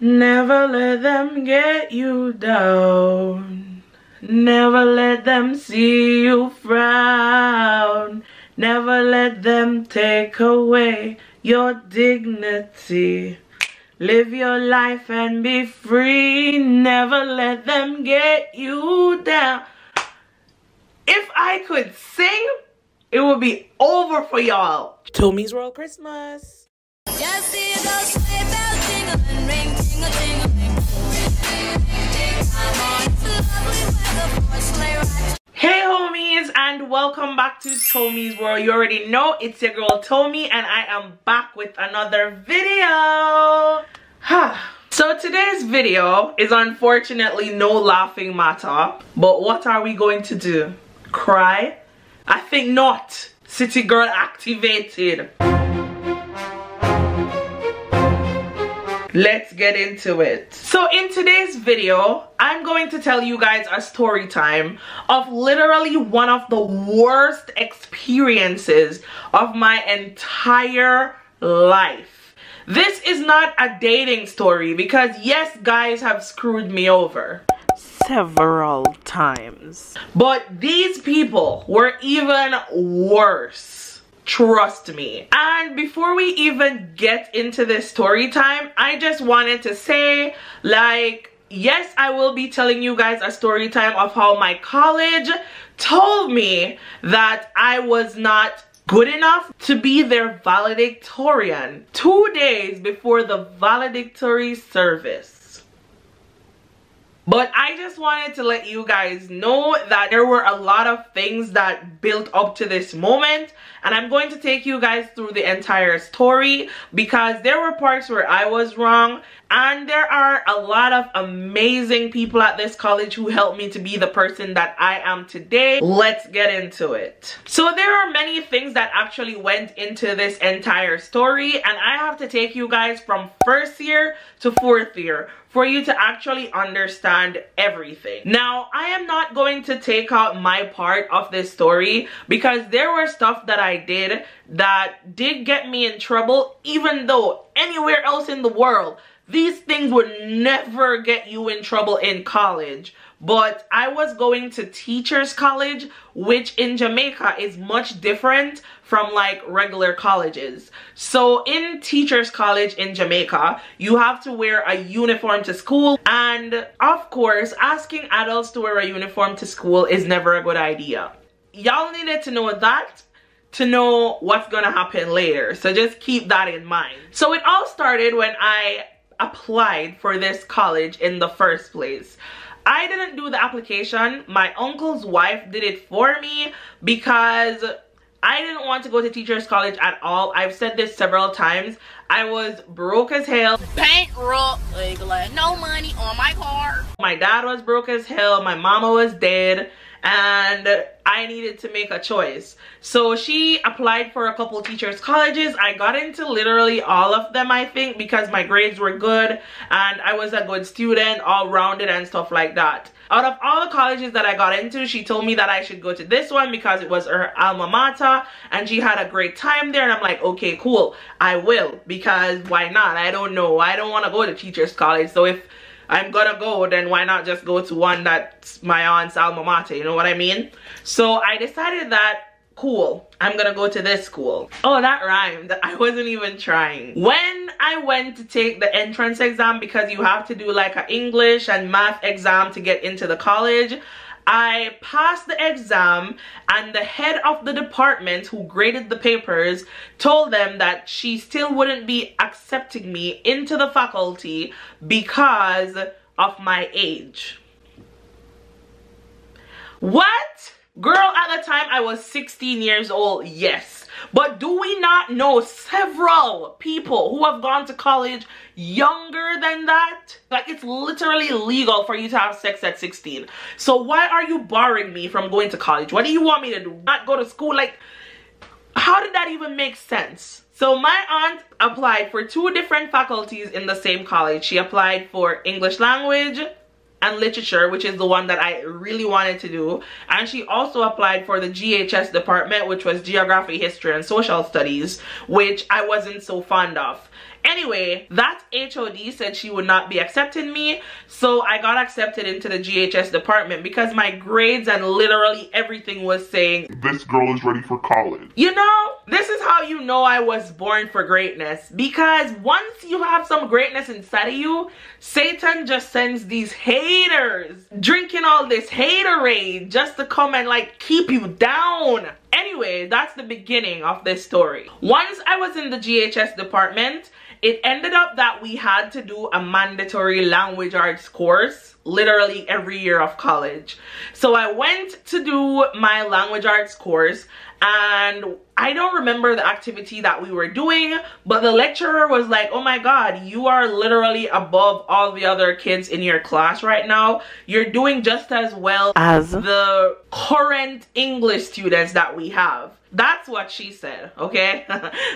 Never let them get you down. Never let them see you frown. Never let them take away your dignity. Live your life and be free. Never let them get you down. If I could sing, it would be over for y'all. Tomi's World Christmas. Just see those sleigh bells jingling, ring, tingle, tingling. Hey homies, and welcome back to Tomi's World. You already know it's your girl Tomi, and I am back with another video. So today's video is unfortunately no laughing matter, but what are we going to do? Cry? I think not. City girl activated. Let's get into it. So in today's video, I'm going to tell you guys a story time of literally one of the worst experiences of my entire life. This is not a dating story because yes, guys have screwed me over several times, but these people were even worse. Trust me. And before we even get into this story time, I just wanted to say, like, yes, I will be telling you guys a story time of how my college told me that I was not good enough to be their valedictorian 2 days before the valedictory service. But I just wanted to let you guys know that there were a lot of things that built up to this moment, and I'm going to take you guys through the entire story because there were parts where I was wrong, and there are a lot of amazing people at this college who helped me to be the person that I am today. Let's get into it. So there are many things that actually went into this entire story, and I have to take you guys from first year to fourth year for you to actually understand everything. Now, I am not going to take out my part of this story because there were stuff that I did that did get me in trouble, even though anywhere else in the world, these things would never get you in trouble in college. But I was going to teachers college, which in Jamaica is much different from like regular colleges. So in teachers college in Jamaica, you have to wear a uniform to school, and of course asking adults to wear a uniform to school is never a good idea. Y'all needed to know that to know what's gonna happen later, so just keep that in mind. So it all started when I applied for this college in the first place. I didn't do the application. My uncle's wife did it for me because I didn't want to go to teachers college at all. I've said this several times. I was broke as hell. Bankrupt, like no money on my car. My dad was broke as hell. My mama was dead. And I needed to make a choice. So she applied for a couple teachers colleges. I got into literally all of them, I think, because my grades were good and I was a good student, all rounded and stuff like that. Out of all the colleges that I got into, she told me that I should go to this one because it was her alma mater and she had a great time there, and I'm like, okay, cool, I will, because why not? I don't know, I don't want to go to teachers college, so if I'm gonna go, then why not just go to one that's my aunt's alma mater, you know what I mean? So I decided that, cool, I'm gonna go to this school. Oh, that rhymed. I wasn't even trying. When I went to take the entrance exam, because you have to do like an English and math exam to get into the college, I passed the exam, and the head of the department who graded the papers told them that she still wouldn't be accepting me into the faculty because of my age. What? Girl, at the time I was 16 years old, yes. But do we not know several people who have gone to college younger than that? Like, it's literally illegal for you to have sex at 16. So why are you barring me from going to college? What do you want me to do? Not go to school? Like, how did that even make sense? So my aunt applied for 2 different faculties in the same college. She applied for English language and literature, which is the one that I really wanted to do, and she also applied for the GHS department, which was geography, history, and social studies, which I wasn't so fond of. Anyway, that HOD said she would not be accepting me, so I got accepted into the GHS department because my grades and literally everything was saying, this girl is ready for college. You know, this is how you know I was born for greatness, because once you have some greatness inside of you, Satan just sends these haters drinking all this haterade just to come and like keep you down. Anyway, that's the beginning of this story. Once I was in the GHS department, it ended up that we had to do a mandatory language arts course literally every year of college. So I went to do my language arts course, and I don't remember the activity that we were doing, but the lecturer was like, oh my god, you are literally above all the other kids in your class right now. You're doing just as well as the current English students that we have. That's what she said, okay?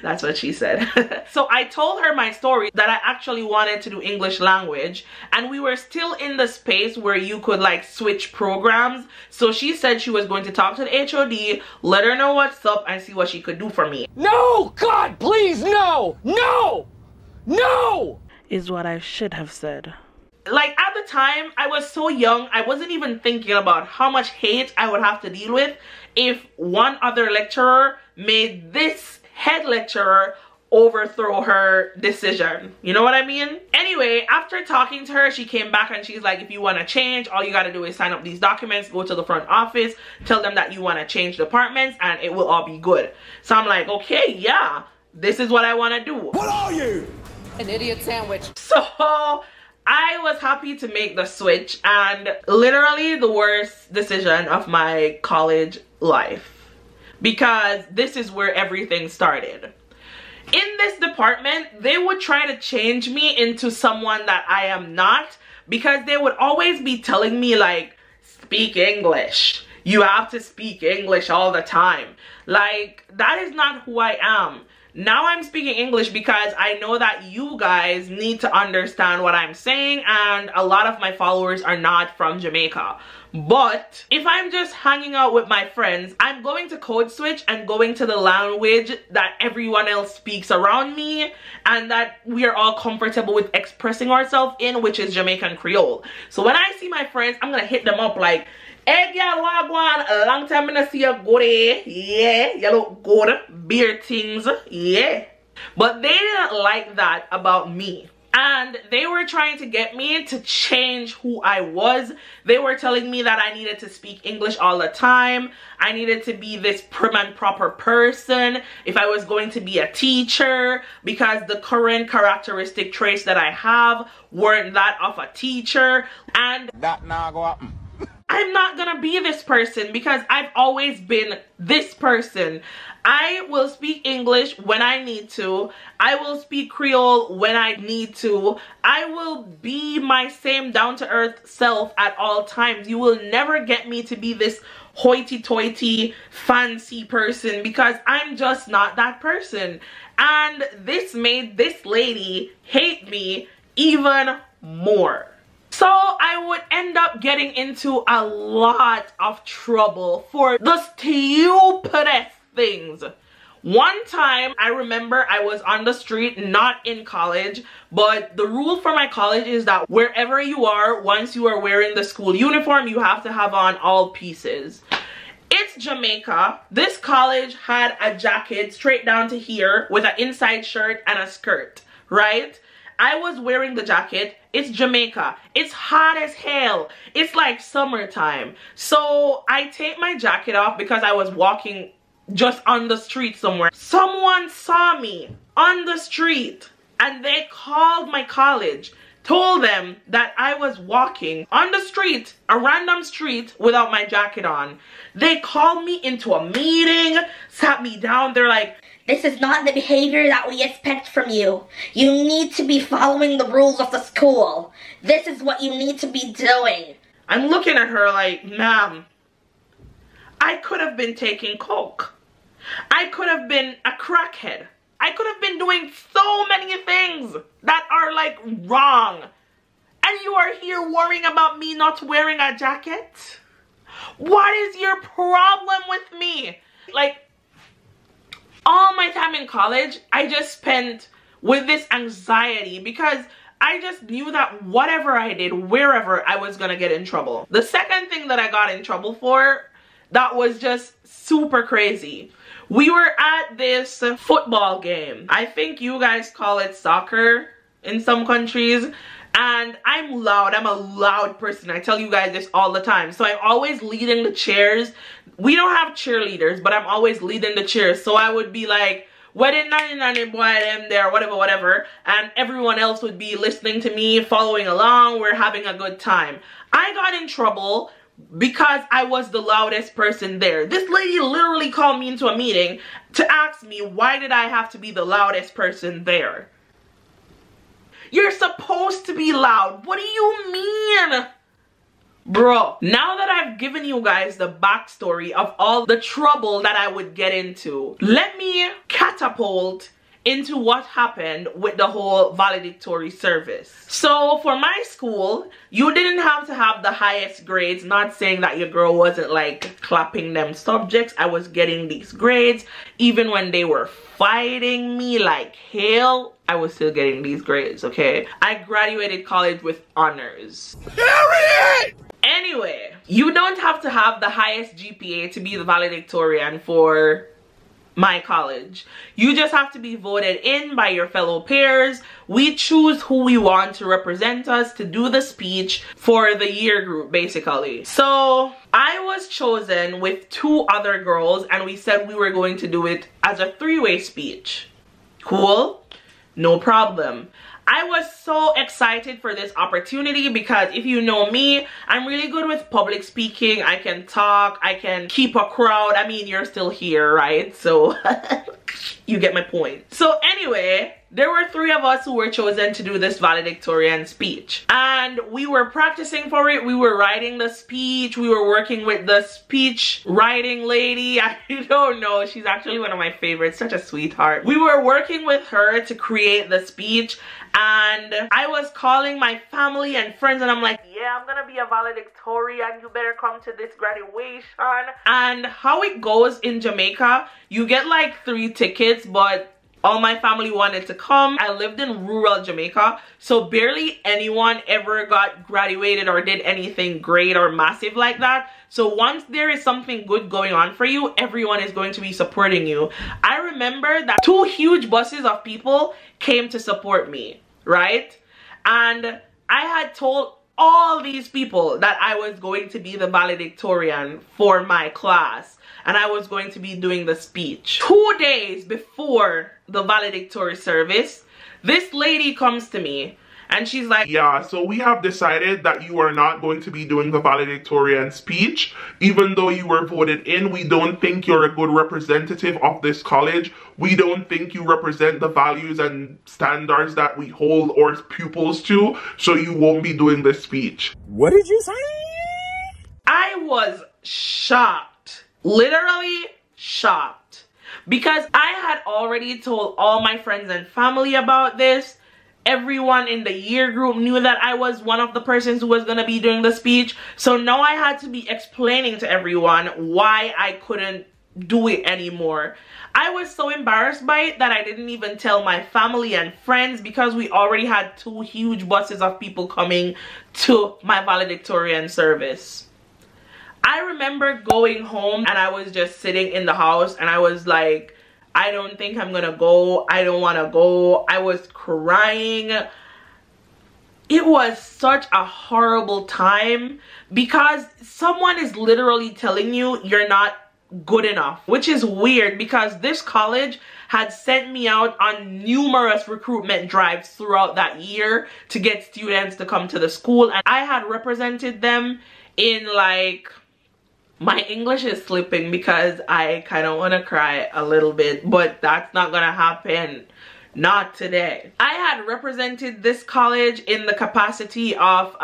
That's what she said. So I told her my story, that I actually wanted to do English language, and we were still in the space where you could like switch programs. So she said she was going to talk to the HOD, let her know what's up, and see what she could do for me. No! God, please, no! No! No! Is what I should have said. Like at the time, I was so young, I wasn't even thinking about how much hate I would have to deal with if one other lecturer made this head lecturer overthrow her decision. You know what I mean? Anyway, after talking to her, she came back and she's like, if you want to change, all you got to do is sign up these documents, go to the front office, tell them that you want to change departments, and it will all be good. So I'm like, okay, yeah, this is what I want to do. What are you? An idiot sandwich. So I was happy to make the switch, and literally the worst decision of my college life, because this is where everything started. In this department, they would try to change me into someone that I am not, because they would always be telling me like, speak English. You have to speak English all the time. Like, that is not who I am. Now I'm speaking English because I know that you guys need to understand what I'm saying, and a lot of my followers are not from Jamaica. But if I'm just hanging out with my friends, I'm going to code switch and going to the language that everyone else speaks around me and that we are all comfortable with expressing ourselves in, which is Jamaican Creole. So when I see my friends, I'm gonna hit them up like, hey girl, wagwan, a long time I not see you good, eh? Yeah, you look good, beer things, yeah. But they didn't like that about me. And they were trying to get me to change who I was. They were telling me that I needed to speak English all the time. I needed to be this prim and proper person if I was going to be a teacher, because the current characteristic traits that I have weren't that of a teacher. And That now go up. I'm not gonna be this person because I've always been this person. I will speak English when I need to. I will speak Creole when I need to. I will be my same down-to-earth self at all times. You will never get me to be this hoity-toity fancy person, because I'm just not that person. And this made this lady hate me even more. So I would end up getting into a lot of trouble for the stupidest things. One time, I remember I was on the street, not in college, but the rule for my college is that wherever you are, once you are wearing the school uniform, you have to have on all pieces. It's Jamaica. This college had a jacket straight down to here with an inside shirt and a skirt, right? I was wearing the jacket. It's Jamaica. It's hot as hell. It's like summertime. So I take my jacket off because I was walking just on the street somewhere. Someone saw me on the street and they called my college, told them that I was walking on the street, a random street, without my jacket on. They called me into a meeting, sat me down. They're like, this is not the behavior that we expect from you. You need to be following the rules of the school. This is what you need to be doing. I'm looking at her like, ma'am, I could have been taking coke. I could have been a crackhead. I could have been doing so many things that are like wrong. And you are here worrying about me not wearing a jacket? What is your problem with me? Like, all my time in college, I just spent with this anxiety because I just knew that whatever I did, wherever, I was gonna get in trouble. The second thing that I got in trouble for that was just super crazy. We were at this football game. I think you guys call it soccer in some countries. And I'm loud. I'm a loud person. I tell you guys this all the time. So I'm always leading the cheers. We don't have cheerleaders, but I'm always leading the cheers. So I would be like, wedding 99 boy them there, whatever. And everyone else would be listening to me, following along. We're having a good time. I got in trouble because I was the loudest person there. This lady literally called me into a meeting to ask me why did I have to be the loudest person there. You're supposed to be loud. What do you mean? Bro, now that I've given you guys the backstory of all the trouble that I would get into, let me catapult into what happened with the whole valedictory service. So for my school, you didn't have to have the highest grades. Not saying that your girl wasn't like clapping them subjects. I was getting these grades. Even when they were fighting me like hell, I was still getting these grades, okay? I graduated college with honors. Period! Anyway, you don't have to have the highest GPA to be the valedictorian for my college. You just have to be voted in by your fellow peers. We choose who we want to represent us to do the speech for the year group, basically. So I was chosen with 2 other girls and we said we were going to do it as a 3-way speech. Cool? No problem. I was so excited for this opportunity because if you know me, I'm really good with public speaking. I can talk, I can keep a crowd. I mean, you're still here, right? So you get my point. So anyway, there were 3 of us who were chosen to do this valedictorian speech. And we were practicing for it. We were writing the speech. We were working with the speech writing lady. I don't know. She's actually one of my favorites. Such a sweetheart. We were working with her to create the speech. And I was calling my family and friends and I'm like, yeah, I'm gonna be a valedictorian. You better come to this graduation. And how it goes in Jamaica, you get like 3 tickets, but all my family wanted to come. I lived in rural Jamaica, so barely anyone ever got graduated or did anything great or massive like that. So once there is something good going on for you, everyone is going to be supporting you. I remember that 2 huge buses of people came to support me, right? And I had told all these people that I was going to be the valedictorian for my class and I was going to be doing the speech. 2 days before the valedictory service, this lady comes to me and she's like, yeah, so we have decided that you are not going to be doing the valedictorian speech. Even though you were voted in, we don't think you're a good representative of this college. We don't think you represent the values and standards that we hold our pupils to, so you won't be doing this speech. What did you say? I was shocked. Literally shocked. Because I had already told all my friends and family about this. Everyone in the year group knew that I was one of the persons who was going to be doing the speech. So now I had to be explaining to everyone why I couldn't do it anymore. I was so embarrassed by it that I didn't even tell my family and friends because we already had 2 huge buses of people coming to my valedictorian service. I remember going home and I was just sitting in the house and I was like, I don't think I'm gonna go. I don't wanna go. I was crying. It was such a horrible time because someone is literally telling you you're not good enough, which is weird because this college had sent me out on numerous recruitment drives throughout that year to get students to come to the school, and I had represented them in like, my English is slipping because I kind of want to cry a little bit, but that's not gonna happen. Not today. I had represented this college in the capacity of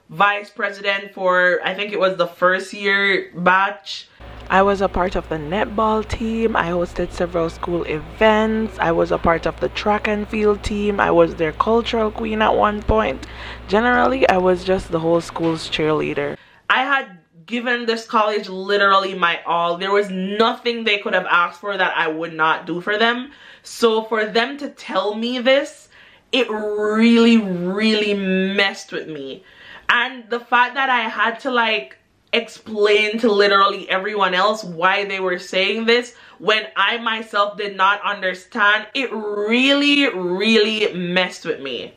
vice president for, I think it was the 1st year batch. I was a part of the netball team. I hosted several school events. I was a part of the track and field team. I was their cultural queen at one point. Generally, I was just the whole school's cheerleader. I had given this college literally my all. There was nothing they could have asked for that I would not do for them. So for them to tell me this, it really, really messed with me. And the fact that I had to like explain to literally everyone else why they were saying this when I myself did not understand, it really, really messed with me.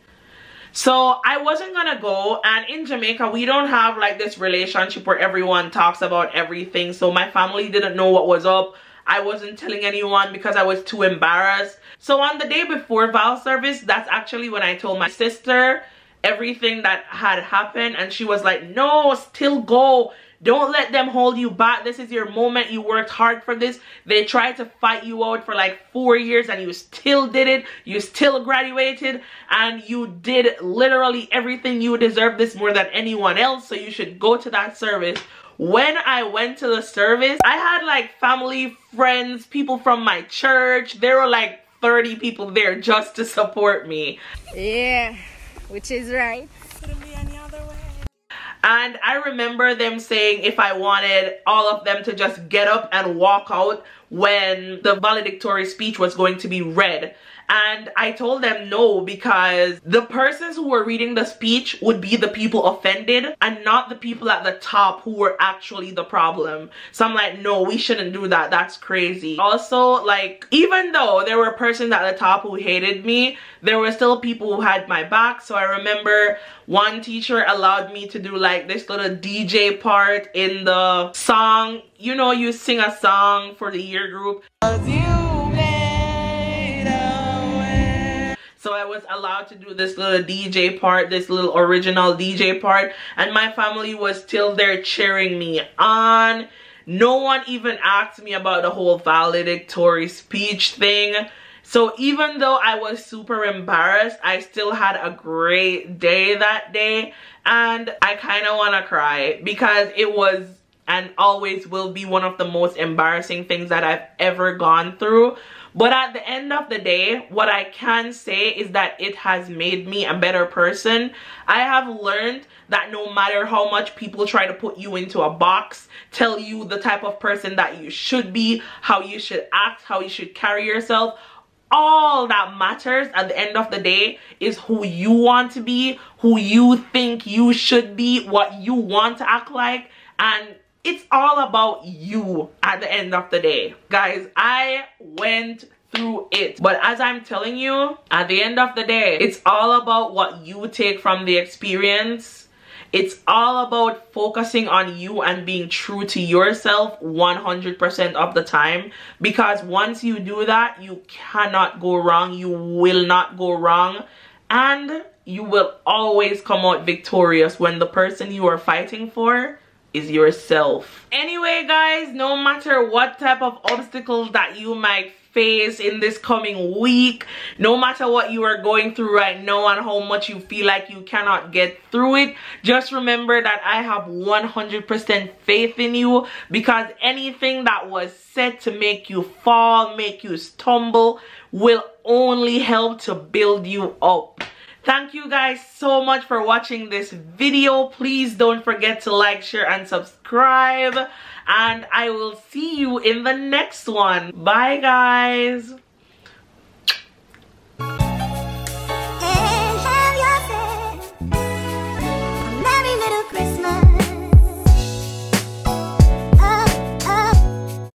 So I wasn't gonna go, and in Jamaica we don't have like this relationship where everyone talks about everything. So my family didn't know what was up. I wasn't telling anyone because I was too embarrassed. So on the day before Val service, that's actually when I told my sister everything that had happened, and she was like, no, still go. Don't let them hold you back. This is your moment. You worked hard for this. They tried to fight you out for like 4 years and you still did it. You still graduated and you did literally everything. You deserve this more than anyone else. So you should go to that service. When I went to the service, I had like family, friends, people from my church. There were like 30 people there just to support me. Yeah, which is right. Couldn't be any other way. And I remember them saying if I wanted all of them to just get up and walk out when the valedictory speech was going to be read. And I told them no, because the persons who were reading the speech would be the people offended and not the people at the top who were actually the problem. So I'm like, no, we shouldn't do that. That's crazy. Also, like, even though there were persons at the top who hated me, there were still people who had my back. So I remember one teacher allowed me to do like this little DJ part in the song. You know, you sing a song for the year group. So I was allowed to do this little DJ part, this little original DJ part, and my family was still there cheering me on. No one even asked me about the whole valedictory speech thing. So even though I was super embarrassed, I still had a great day that day, and I kind of want to cry because it was and always will be one of the most embarrassing things that I've ever gone through. But at the end of the day, what I can say is that it has made me a better person. I have learned that no matter how much people try to put you into a box, tell you the type of person that you should be, how you should act, how you should carry yourself, all that matters at the end of the day is who you want to be, who you think you should be, what you want to act like, and it's all about you at the end of the day. Guys, I went through it, but as I'm telling you, at the end of the day, it's all about what you take from the experience. It's all about focusing on you and being true to yourself 100% of the time, because once you do that, you cannot go wrong. You will not go wrong, and you will always come out victorious when the person you are fighting for is yourself. Anyway guys, no matter what type of obstacles that you might face in this coming week, no matter what you are going through right now and how much you feel like you cannot get through it, just remember that I have 100% faith in you, because anything that was said to make you fall, make you stumble, will only help to build you up. Thank you guys so much for watching this video. Please don't forget to like, share, and subscribe. And I will see you in the next one. Bye, guys.